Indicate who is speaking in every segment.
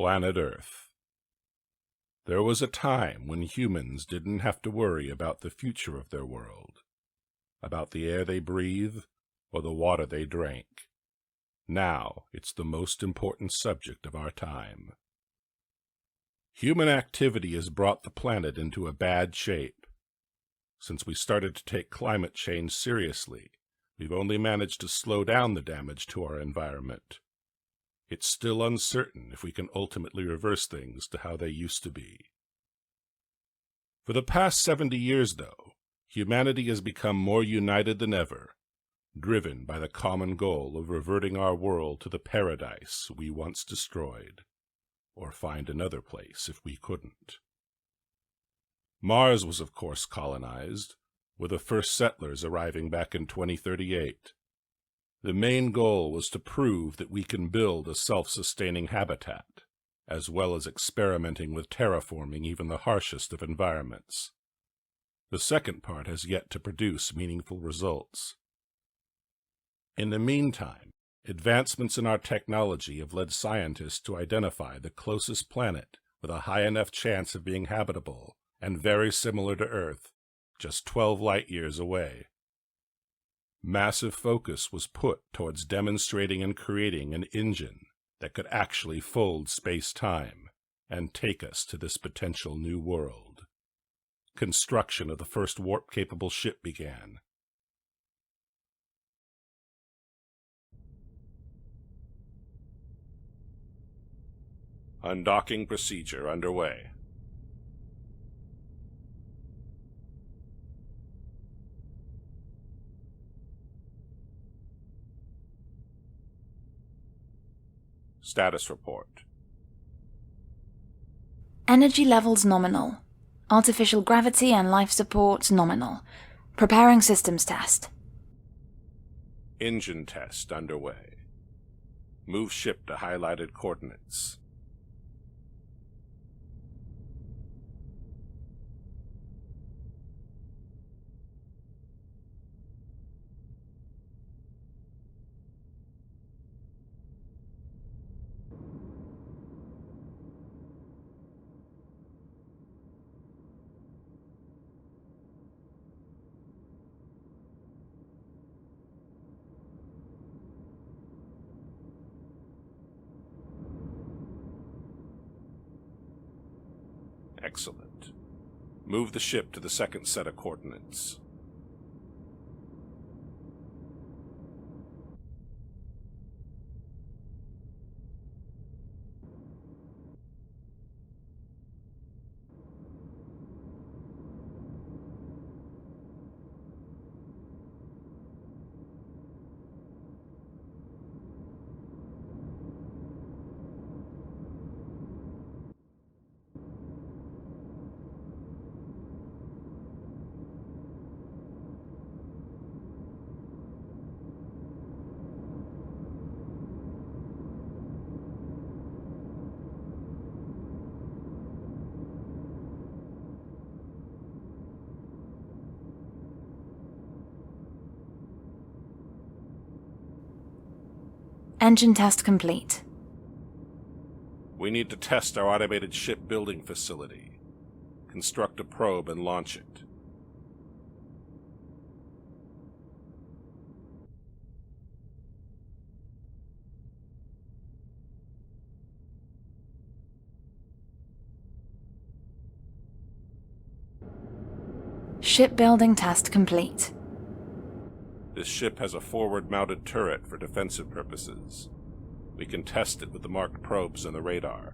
Speaker 1: Planet Earth. There was a time when humans didn't have to worry about the future of their world, about the air they breathe or the water they drank. Now it's the most important subject of our time. Human activity has brought the planet into a bad shape. Since we started to take climate change seriously, we've only managed to slow down the damage to our environment. It's still uncertain if we can ultimately reverse things to how they used to be. For the past 70 years, though, humanity has become more united than ever, driven by the common goal of reverting our world to the paradise we once destroyed, or find another place if we couldn't. Mars was, of course, colonized, with the first settlers arriving back in 2038. The main goal was to prove that we can build a self-sustaining habitat, as well as experimenting with terraforming even the harshest of environments. The second part has yet to produce meaningful results. In the meantime, advancements in our technology have led scientists to identify the closest planet with a high enough chance of being habitable and very similar to Earth, just 12 light-years away. Massive focus was put towards demonstrating and creating an engine that could actually fold space-time and take us to this potential new world. Construction of the first warp-capable ship began. Undocking procedure underway. Status report.
Speaker 2: Energy levels nominal. Artificial gravity and life support nominal. Preparing systems test.
Speaker 1: Engine test underway. Move ship to highlighted coordinates. Excellent. Move the ship to the second set of coordinates.
Speaker 2: Engine test complete.
Speaker 1: We need to test our automated shipbuilding facility. Construct a probe and launch it.
Speaker 2: Shipbuilding test complete.
Speaker 1: This ship has a forward-mounted turret for defensive purposes. We can test it with the marked probes and the radar.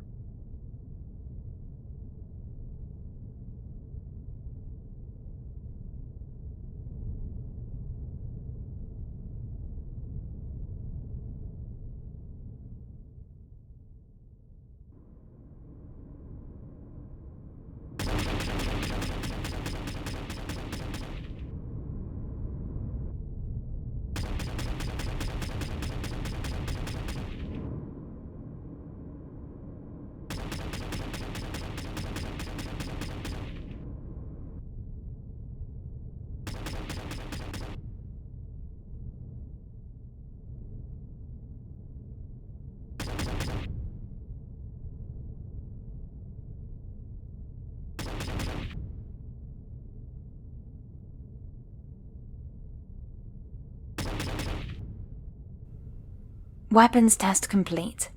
Speaker 2: Weapons test complete.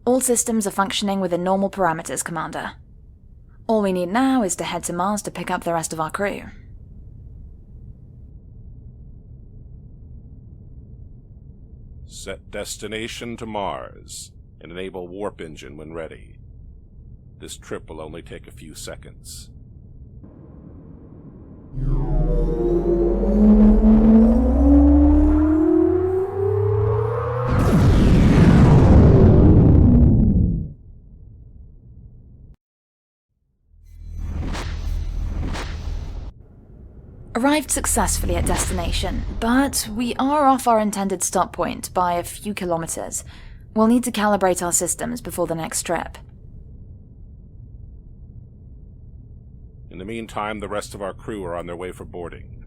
Speaker 2: All systems are functioning within normal parameters, Commander. All we need now is to head to Mars to pick up the rest of our crew.
Speaker 1: Set destination to Mars, and enable warp engine when ready. This trip will only take a few seconds.
Speaker 2: Arrived successfully at destination, but we are off our intended stop point by a few kilometers. We'll need to calibrate our systems before the next trip.
Speaker 1: In the meantime, the rest of our crew are on their way for boarding.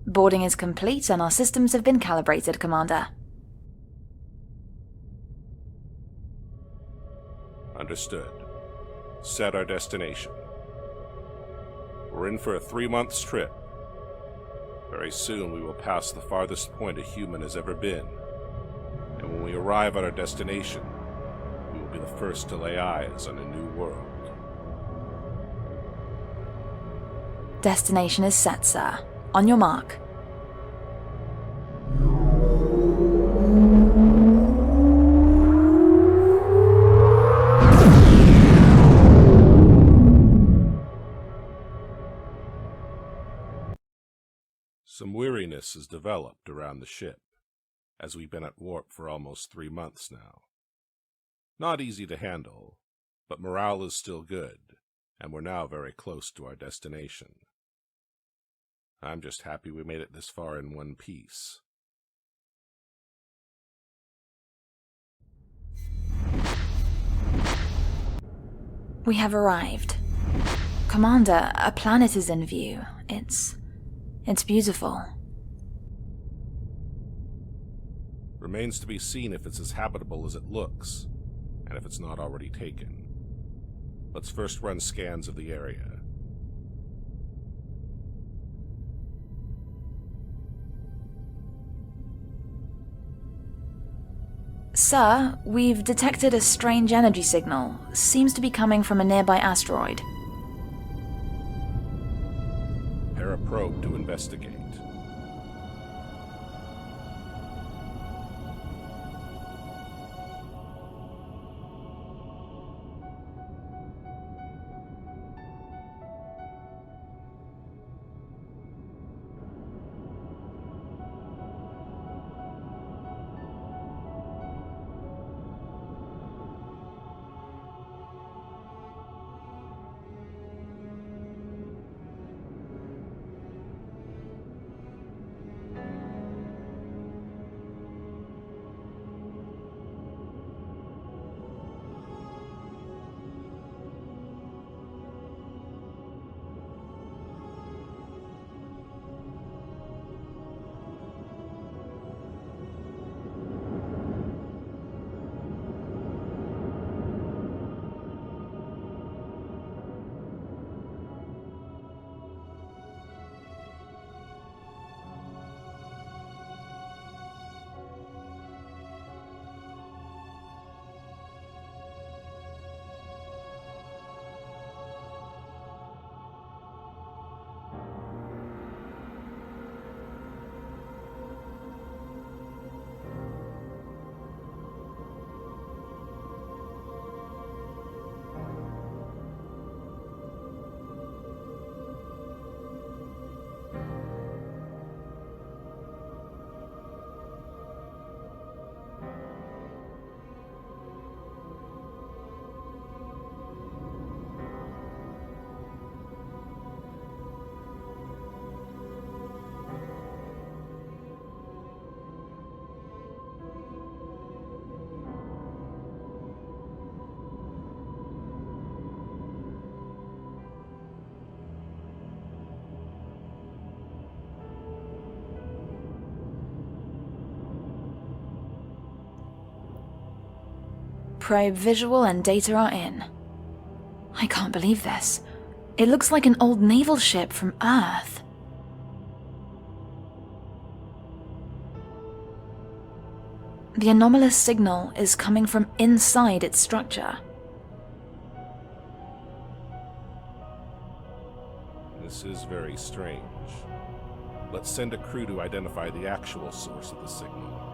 Speaker 2: Boarding is complete and our systems have been calibrated, Commander.
Speaker 1: Understood. Set our destination. We're in for a 3-month trip. Very soon we will pass the farthest point a human has ever been. And when we arrive at our destination, we will be the first to lay eyes on a new world.
Speaker 2: Destination is set, sir. On your mark.
Speaker 1: Some weariness has developed around the ship, as we've been at warp for almost 3 months now. Not easy to handle, but morale is still good, and we're now very close to our destination. I'm just happy we made it this far in one piece.
Speaker 2: We have arrived. Commander, a planet is in view. It's beautiful.
Speaker 1: Remains to be seen if it's as habitable as it looks, and if it's not already taken. Let's first run scans of the area.
Speaker 2: Sir, we've detected a strange energy signal. Seems to be coming from a nearby asteroid.
Speaker 1: Pair a probe to investigate.
Speaker 2: Probe visual and data are in. I can't believe this. It looks like an old naval ship from Earth. The anomalous signal is coming from inside its structure.
Speaker 1: This is very strange. Let's send a crew to identify the actual source of the signal.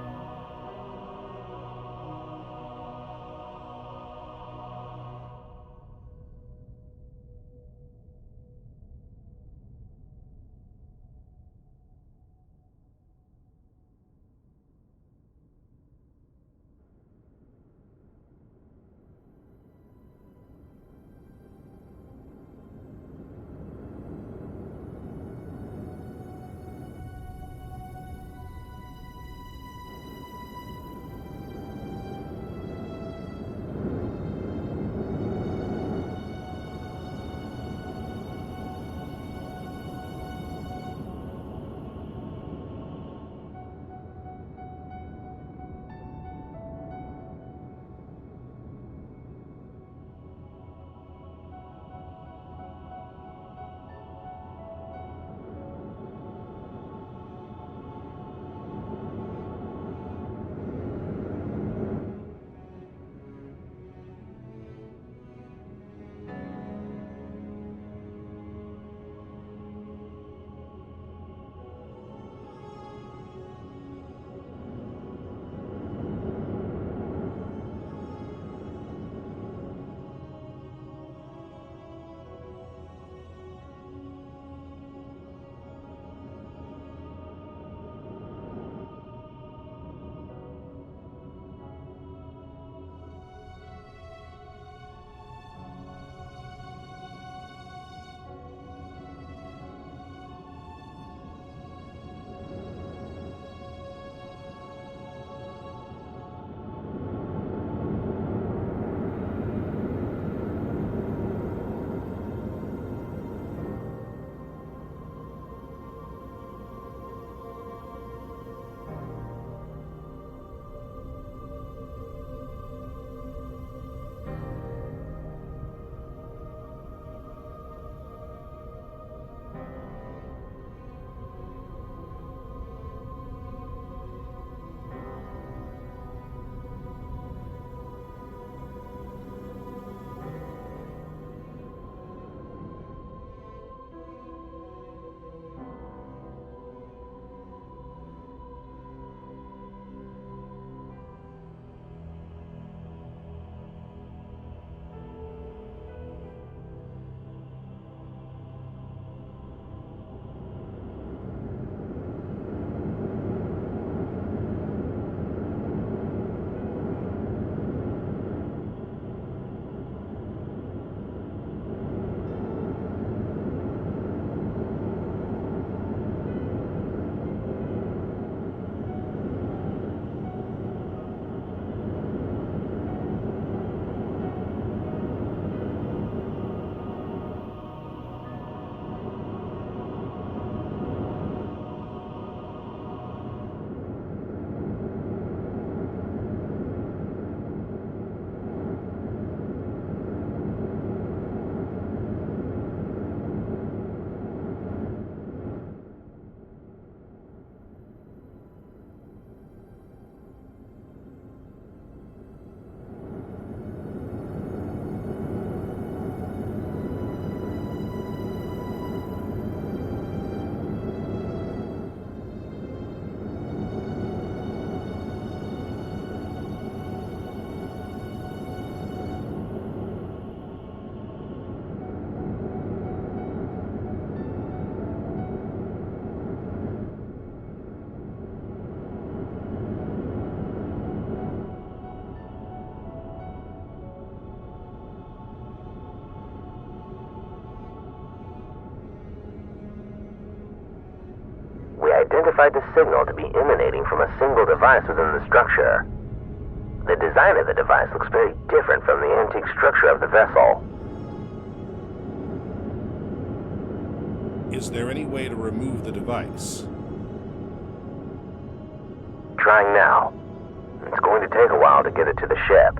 Speaker 3: identified the signal to be emanating from a single device within the structure. The design of the device looks very different from the antique structure of the vessel.
Speaker 1: Is there any way to remove the device?
Speaker 3: Trying now. It's going to take a while to get it to the ship.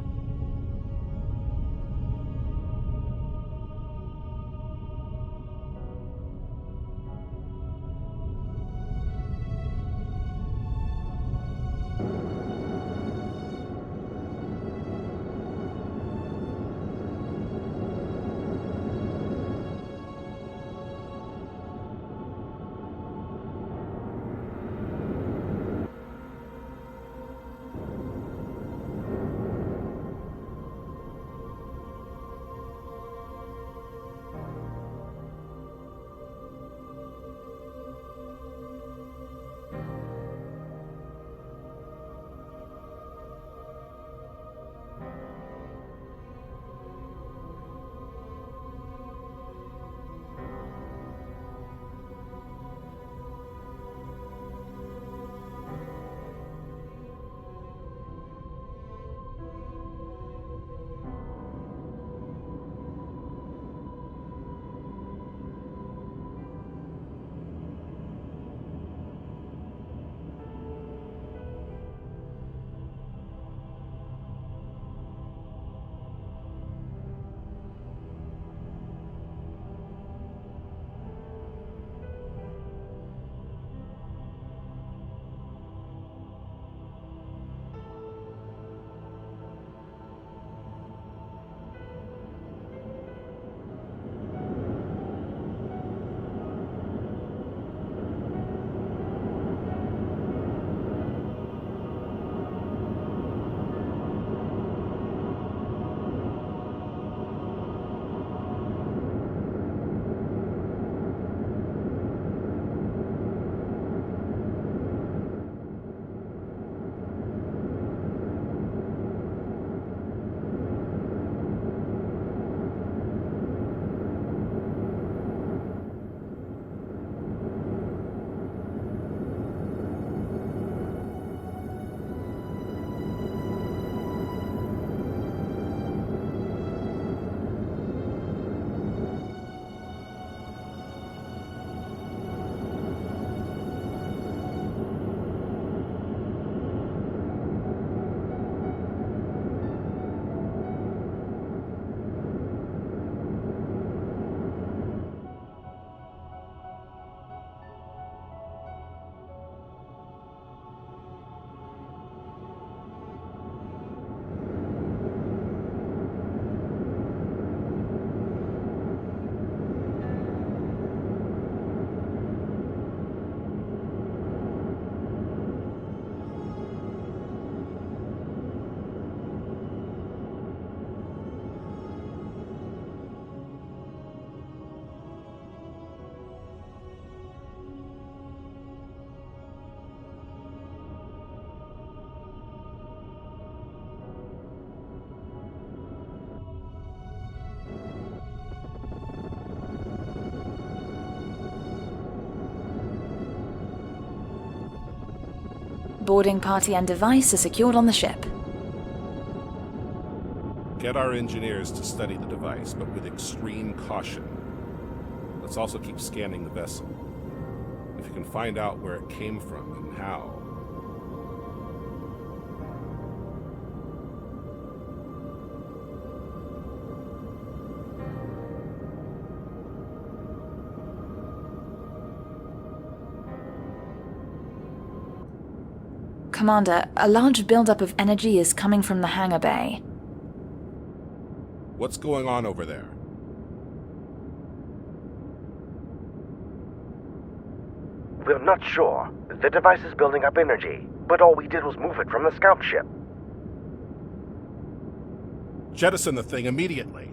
Speaker 2: boarding party and device are secured on the ship.
Speaker 1: Get our engineers to study the device, but with extreme caution. Let's also keep scanning the vessel. If you can find out where it came from and how.
Speaker 2: Commander, a large buildup of energy is coming from the hangar bay.
Speaker 1: What's going on over there?
Speaker 4: We're not sure. The device is building up energy, but all we did was move it from the scout ship.
Speaker 1: Jettison the thing immediately.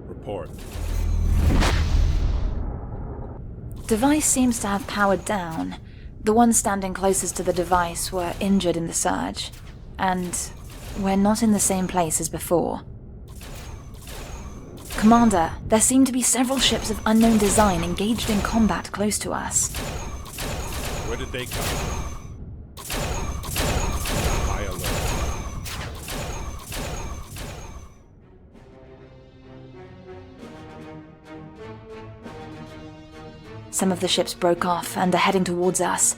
Speaker 1: Report.
Speaker 2: Device seems to have powered down. The ones standing closest to the device were injured in the surge, and we're not in the same place as before. Commander, there seem to be several ships of unknown design engaged in combat close to us.
Speaker 1: Where did they come from? High alert.
Speaker 2: Some of the ships broke off and are heading towards us.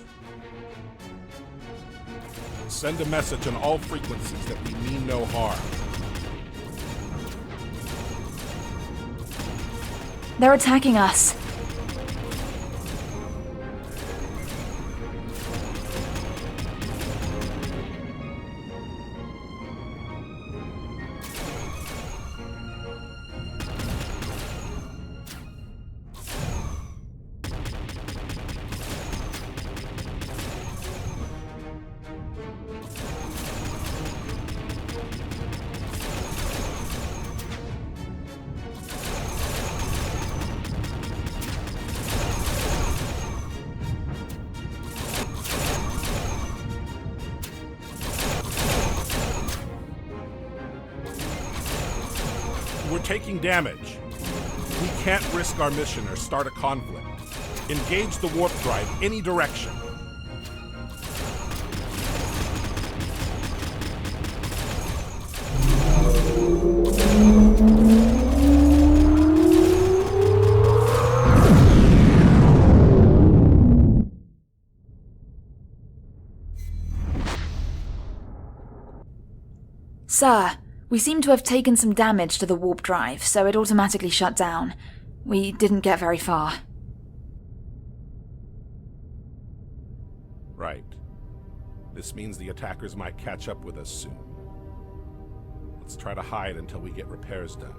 Speaker 1: Send a message on all frequencies that we mean no harm.
Speaker 2: They're attacking us.
Speaker 1: We're taking damage. We can't risk our mission or start a conflict. Engage the warp drive any direction.
Speaker 2: Sir, we seem to have taken some damage to the warp drive, so it automatically shut down. We didn't get very far.
Speaker 1: Right. This means the attackers might catch up with us soon. Let's try to hide until we get repairs done.